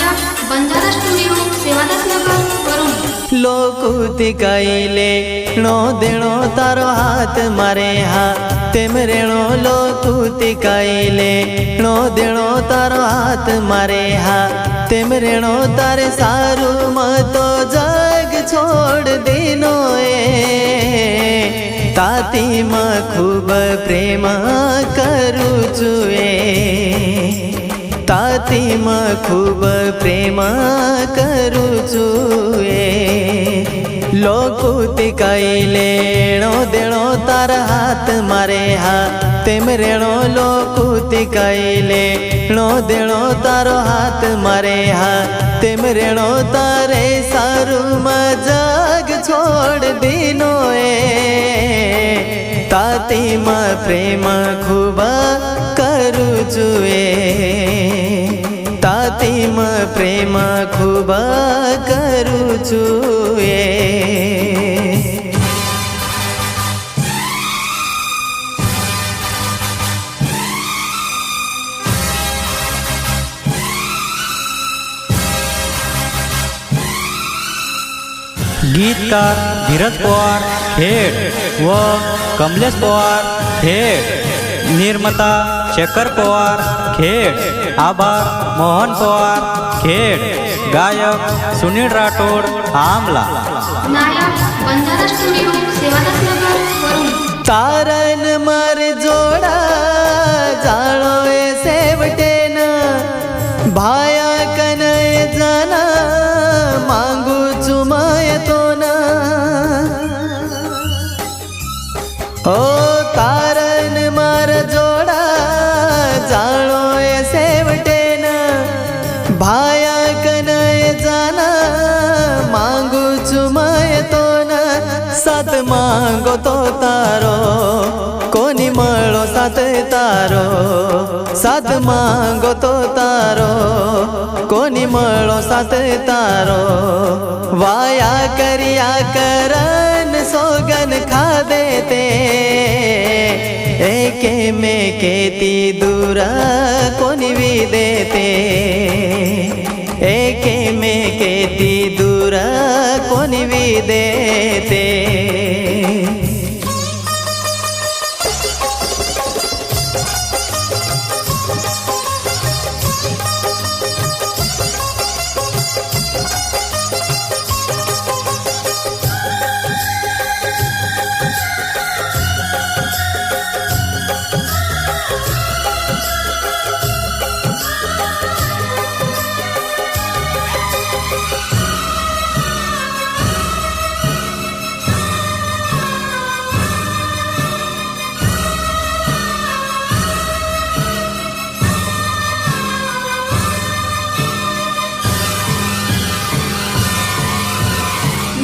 नायक Banjara studio Sevadas नगर वरुण लोकुती काईले no देणो तारो हाथ मारे हा तेम रेणो लोकुती काईले नो देणो तारो हाथ मारे हा तेम रेणो तारे सारू मतो जग छोड़ देनो ताती में खूब प्रेम करू छुए ताती में खूब प्रेम करू छुए लोकुती काईले नो देणो तार हाथ मारे हा तेम रेणो लोकुती काईले नो देणो तारो हाथ मारे हा तेम रेणो तारे सारू मजाक छोड़ दीनो ताती में प्रेम खूब करू छुए ताती में प्रेम खूब करू छुए गीतकार धीरज पवार खेड व कमलेश पवार खेड, निर्माता शेखर पवार खेड, आभार मोहन पवार खेड, गायक सुनील राठोड आमला। नायक बंजारा स्टुडिओ सेवादास नगर वरुण तारन मार जोड़ा जानो सेवटेन भाया कनय जाना मांगू चुमाय तो ना ओ तारन मार जोड़ा जानो सेवटेन भाया कनय जाना मांगू चुमाय तो ना साथ मांगो तो तारो कोनी मळो साथ तारो साथ मांगो तो तारो कोनी मळो साथ तारो वाया करिया करन सोगन खा देते एके में केती दूरा कोनी भी देते एके में केती दूरा कोनी भी देते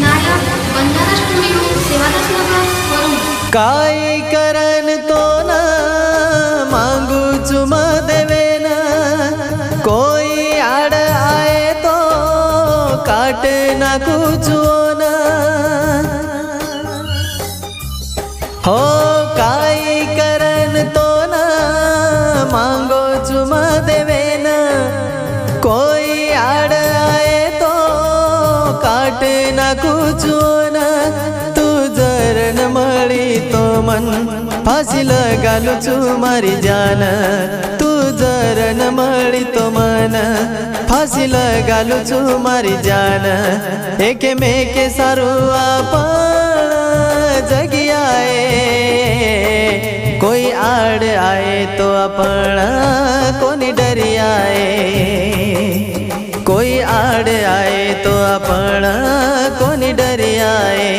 नायक बंजारा स्टुडिओ सेवादास नगर वरुण काय करन तो ना मांगू चुमा देवे ना कोई आड़ आए तो काट ना कुछो ना हो काय करन तो ना मांगो चुमा देवे ना कोई आड़ आए तो काट ना कुछो ना तू जरन मळी तो मन फाशी लगालू छु मारी जान तू जरन मळी तो मन फाशी लगालू छु मारी जान एके मेके सारू आपण जगियाए कोई आड़ आए तो आपण कोनी डरी आए कोई आड़ आए तो आपण कोनी डरी आए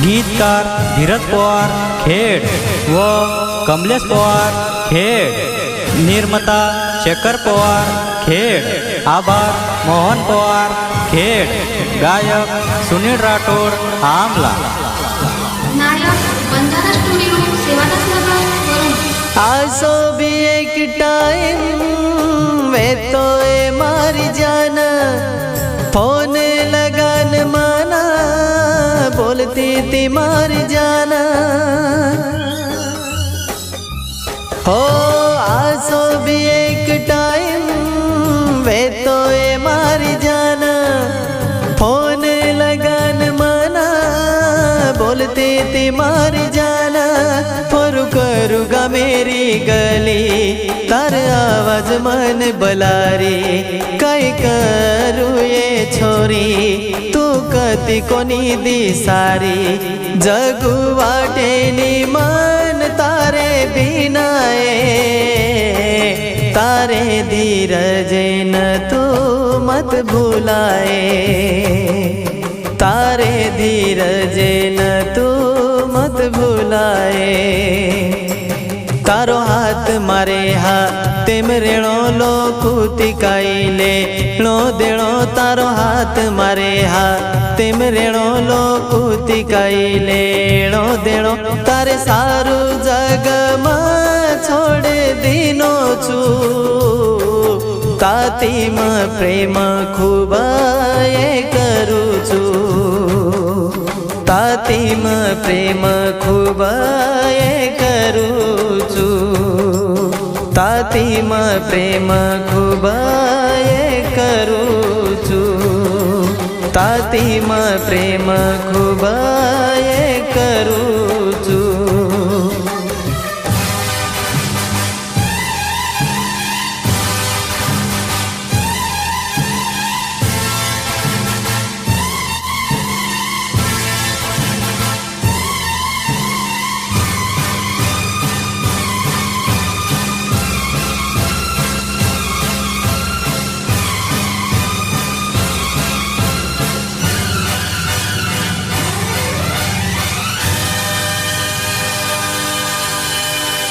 गीतकार धीरज पवार खेड व कमलेश पवार खेड, निर्माता शेखर पवार खेड, आभार मोहन पवार खेड, गायक सुनील राठोड आमला। नायक बंजारा स्टुडिओ सेवादास नगर वरुण आसो भी एक टाइम वे तो मारी जाना फोन लगान मा बोलती थी मारी जाना हो आसो भी एक टाइम वे तो ये मारी जाना फोन लगन मना बोलती थी मारी जाना फरु करूँगा मेरी गली तार आवाज मन बलारी कई करू ये छोरी तू कति कोनी दी सारी जगू वाटेनी मन तारे बिनाए तारे धीरज न तू मत भुलाए तारे धीरज न तू मत भुलाए तारो हाथ मारे हा तेम रेणो लो कूती काईले लो देणो तारो हाथ मारे हा तेम रेणो लो कूती काईले लो देणो तारे सारू जग में छोड़ दीनो छू ताती में प्रेम खूब ये करू छू ताती में प्रेम खूब ये करू छू ताती में प्रेम खूब ये करू छू ताती में प्रेम खूब ये करू